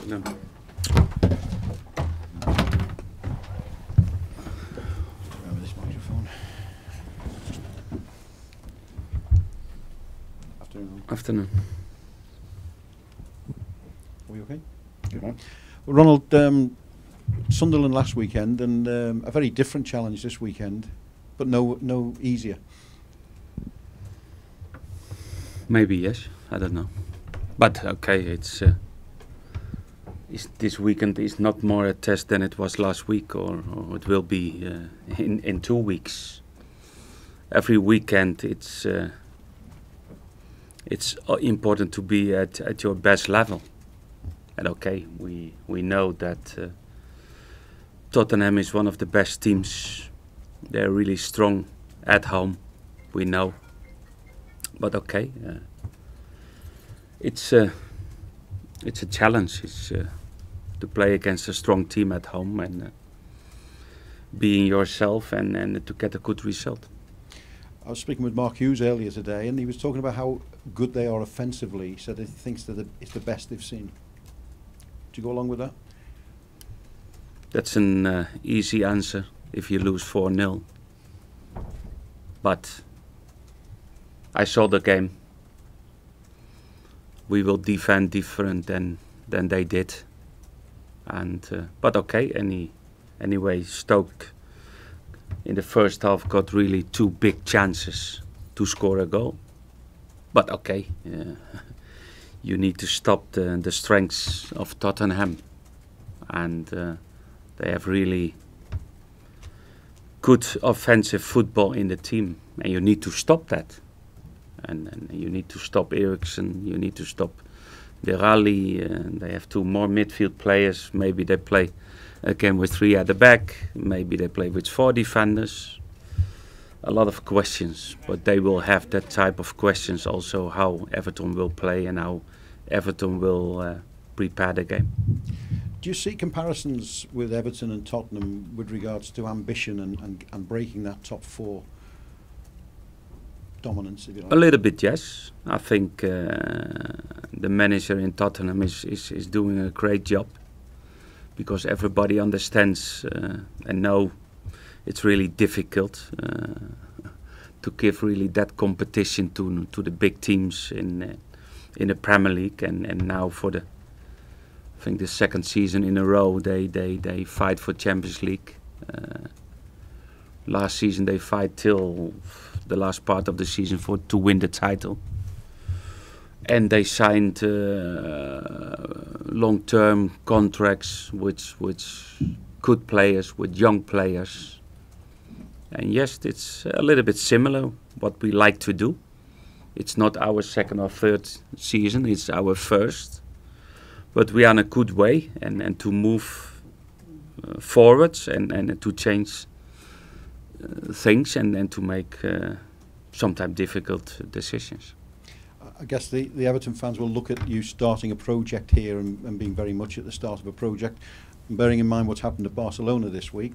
No. Remember this microphone. Afternoon. Afternoon. Are we okay? Good. Well, Ronald, Sunderland last weekend, and a very different challenge this weekend, but no easier. Maybe yes. I don't know. But okay, it's this weekend is not more a test than it was last week, or it will be in 2 weeks. Every weekend, it's important to be at your best level. And okay, we know that Tottenham is one of the best teams. They're really strong at home. We know. But okay, it's a challenge. It's to play against a strong team at home and being yourself and to get a good result. I was speaking with Mark Hughes earlier today, and he was talking about how good they are offensively. He said he thinks that it's the best they've seen. Do you go along with that? That's an easy answer if you lose 4-0. But I saw the game. We will defend different than they did. And but okay, anyway, Stoke in the first half got really 2 big chances to score a goal. But okay, you need to stop the strengths of Tottenham, and they have really good offensive football in the team, and you need to stop that. And you need to stop Eriksen, you need to stop Derali, they have 2 more midfield players. Maybe they play again with 3 at the back, maybe they play with 4 defenders. A lot of questions, but they will have that type of questions also, how Everton will play and how Everton will prepare the game. Do you see comparisons with Everton and Tottenham with regards to ambition and breaking that top 4 dominance, if you like? A little bit, yes. I think the manager in Tottenham is doing a great job, because everybody understands and know it's really difficult to give really that competition to the big teams in the Premier League, and now for I think the 2nd season in a row they fight for Champions League. Last season they fight till the last part of the season to win the title, and they signed long-term contracts with good players, with young players. And yes, it's a little bit similar what we like to do. It's not our 2nd or 3rd season, it's our 1st. But we are in a good way, and to move forwards and to change things and to make sometimes difficult decisions. I guess the Everton fans will look at you starting a project here and being very much at the start of a project. And bearing in mind what's happened at Barcelona this week,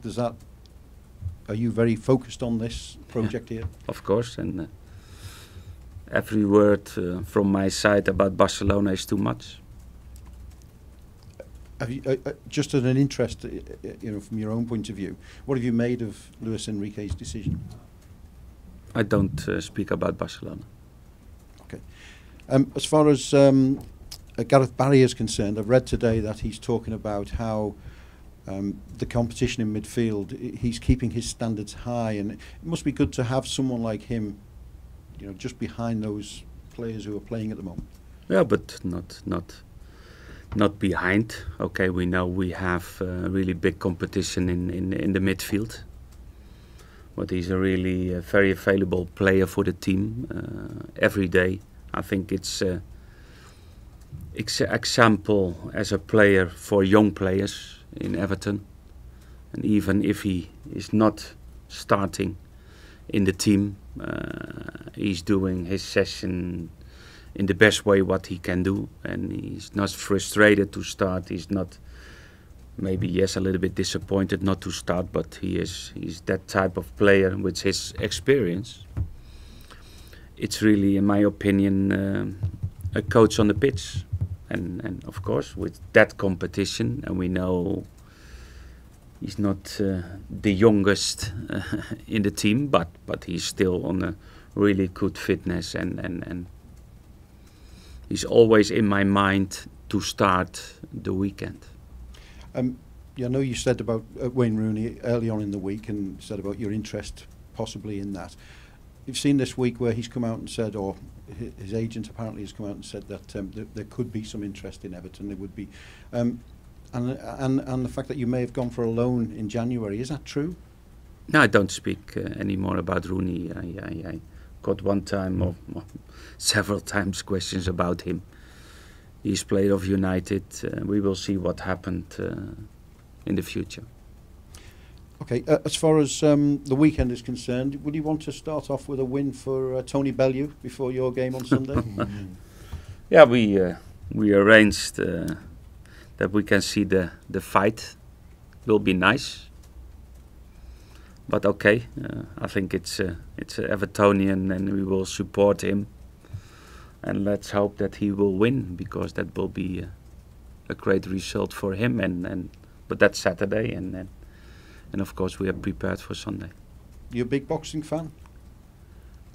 are you very focused on this project here? Of course, and every word from my side about Barcelona is too much. Have you, just as an interest, from your own point of view, what have you made of Luis Enrique's decision? I don't speak about Barcelona. Okay. As far as Gareth Barry is concerned, I've read today that he's talking about how the competition in midfield, he's keeping his standards high, and it must be good to have someone like him, just behind those players who are playing at the moment. Yeah, but not behind. Okay, we know we have really big competition in the midfield, but he's a really very available player for the team every day. I think it's an example as a player for young players in Everton, and even if he is not starting in the team, he's doing his session in the best way what he can do, and he's not frustrated to start. He's not, maybe yes, a little bit disappointed not to start, but he's that type of player with his experience. It's really, in my opinion, a coach on the pitch, and of course with that competition, and we know he's not the youngest in the team, but he's still on a really good fitness, and he's always in my mind to start the weekend. I know you said about Wayne Rooney early on in the week, and said about your interest possibly in that. You've seen this week where he's come out and said, or his agent apparently has come out and said that there could be some interest in Everton. There would be, and the fact that you may have gone for a loan in January, is that true? No, I don't speak anymore about Rooney. I got one time or several times questions about him. He's player of United. We will see what happened in the future. Okay, as far as the weekend is concerned, would you want to start off with a win for Tony Bellew before your game on Sunday? Yeah, we arranged that we can see the fight. Will be nice. But okay, I think it's a Evertonian, and we will support him. And let's hope that he will win, because that will be a great result for him. But that's Saturday, and of course we are prepared for Sunday. You a big boxing fan?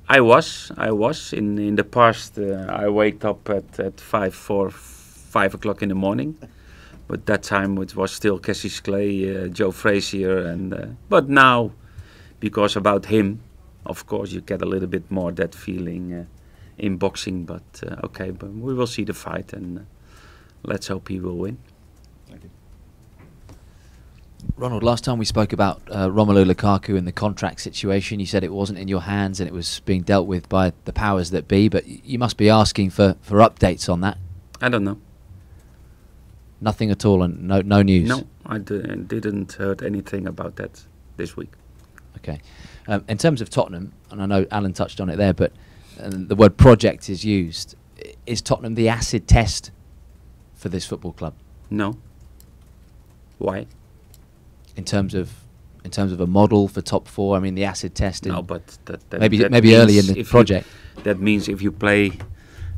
I was in the past. I wake up at 5 o'clock in the morning, but that time it was still Cassius Clay, Joe Frazier, but now, because about him, of course you get a little bit more that feeling in boxing. But okay, but we will see the fight, and let's hope he will win. Thank you. Ronald, last time we spoke about Romelu Lukaku and the contract situation, you said it wasn't in your hands and it was being dealt with by the powers that be, but you must be asking for updates on that. I don't know. Nothing at all, and no news? No, I didn't heard anything about that this week. Okay. In terms of Tottenham, and I know Alan touched on it there, but the word project is used. Is Tottenham the acid test for this football club? No. Why? In terms of a model for top four, I mean the acid test. No, but that maybe early in the project. That means if you play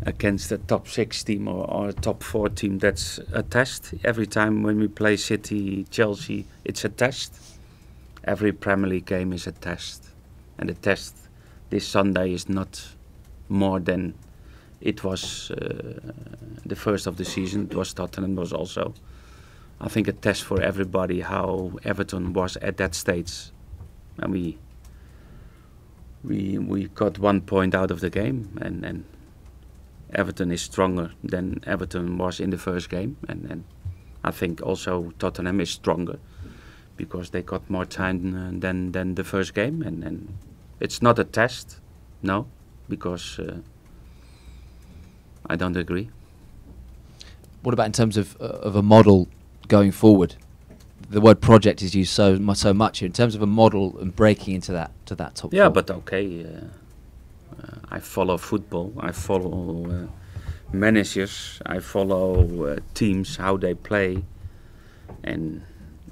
against a top 6 team or a top 4 team, that's a test. Every time when we play City, Chelsea, it's a test. Every Premier League game is a test, and the test this Sunday is not more than it was the first of the season. It was Tottenham, was also, I think, a test for everybody how Everton was at that stage, and we got 1 point out of the game, and Everton is stronger than Everton was in the first game, and I think also Tottenham is stronger because they got more time than the first game, and it's not a test, no, because I don't agree. What about in terms of a model going forward? The word project is used so much here. In terms of a model and breaking into that top yeah, four. but okay, I follow football, I follow managers, I follow teams, how they play, and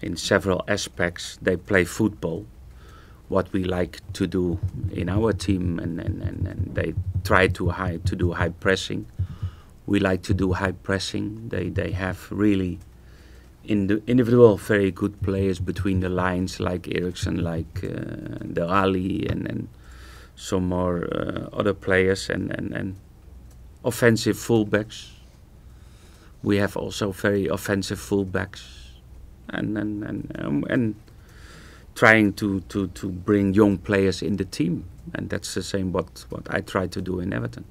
in several aspects they play football, what we like to do in our team, and they try to do high pressing. We like to do high pressing. They have really individual very good players between the lines, like Eriksson, like Del Ali, and some more other players, and offensive fullbacks. We have also very offensive fullbacks, and trying to bring young players in the team, and that's the same what I try to do in Everton.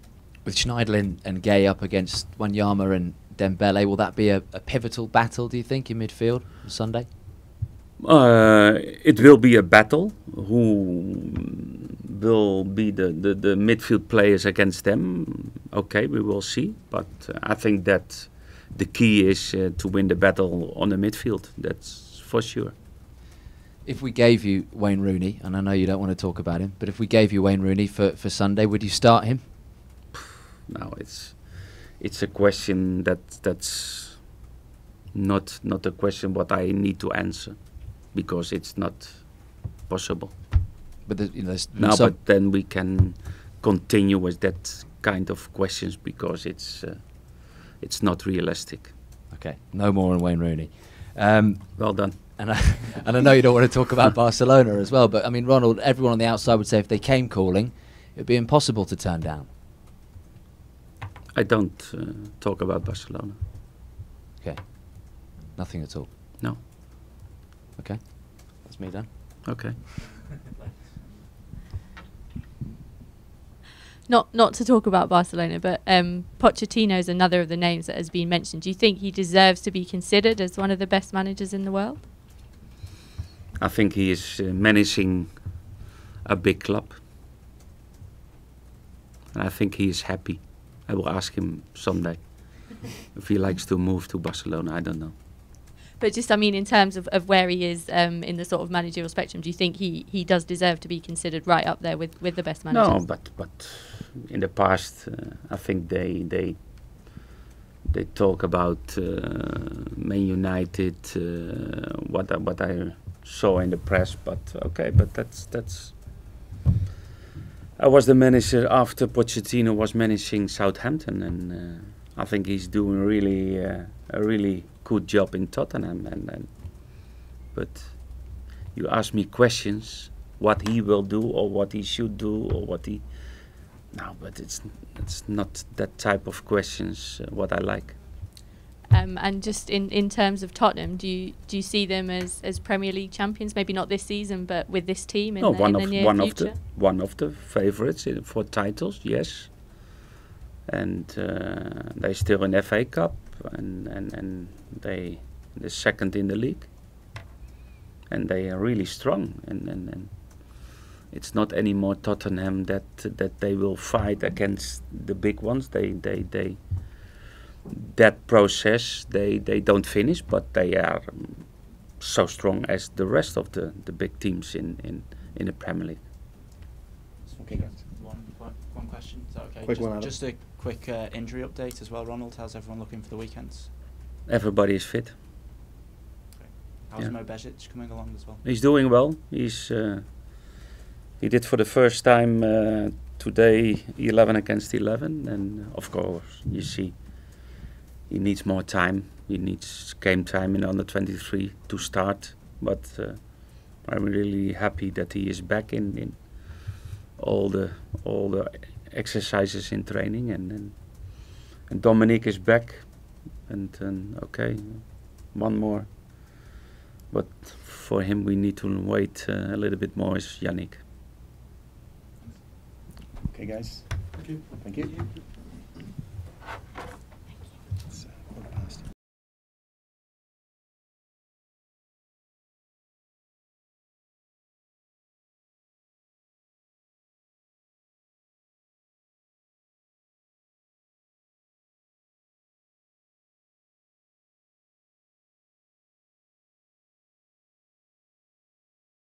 With Schneiderlin and Gay up against Wanyama and Dembele, will that be a pivotal battle, do you think, in midfield on Sunday? It will be a battle. Who will be the midfield players against them? Okay, we will see. But I think that the key is to win the battle on the midfield. That's for sure. If we gave you Wayne Rooney, and I know you don't want to talk about him, but if we gave you Wayne Rooney for Sunday, would you start him? No, it's a question that's not a question what I need to answer, because it's not possible. But there's but then we can continue with that kind of questions, because it's it's not realistic. Okay, no more on Wayne Rooney. Well done. And I know you don't want to talk about Barcelona as well, but I mean, Ronald, everyone on the outside would say if they came calling, it would be impossible to turn down. I don't talk about Barcelona. Okay, nothing at all. No. Okay, that's me done. Okay. Not to talk about Barcelona, but Pochettino is another of the names that has been mentioned. Do you think he deserves to be considered as one of the best managers in the world? I think he is managing a big club. And I think he is happy. I will ask him someday if he likes to move to Barcelona. I don't know. But just, I mean, in terms of where he is in the sort of managerial spectrum, do you think he does deserve to be considered right up there with the best managers? No, but in the past, I think they talk about Man United, what I saw in the press. But okay, but that's. I was the manager after Pochettino was managing Southampton, and I think he's doing really a really good job in Tottenham. But you ask me questions, what he will do or what he should do or what he. No, but it's not that type of questions what I like. And just in terms of Tottenham, do you see them as Premier League champions? Maybe not this season, but with this team in the near future? One of the favourites for titles, yes. And they're still in FA Cup, and they're second in the league. And they are really strong, and it's not anymore Tottenham that they will fight against the big ones. That process they don't finish, but they are so strong as the rest of the big teams in the Premier League. Okay, guys. One question. Is that okay? Quick one, Adam. Just a quick injury update as well, Ronald. How's everyone looking for the weekends? Everybody is fit. Okay. How's Yeah. Mo Bejic coming along as well? He's doing well. He did for the first time today 11 against 11, and of course you see he needs more time. He needs game time in under 23 to start. But I'm really happy that he is back in all the exercises in training, and Dominic is back, and okay, one more. But for him we need to wait a little bit more. Is Yannick. Okay, guys. Thank you. Thank you.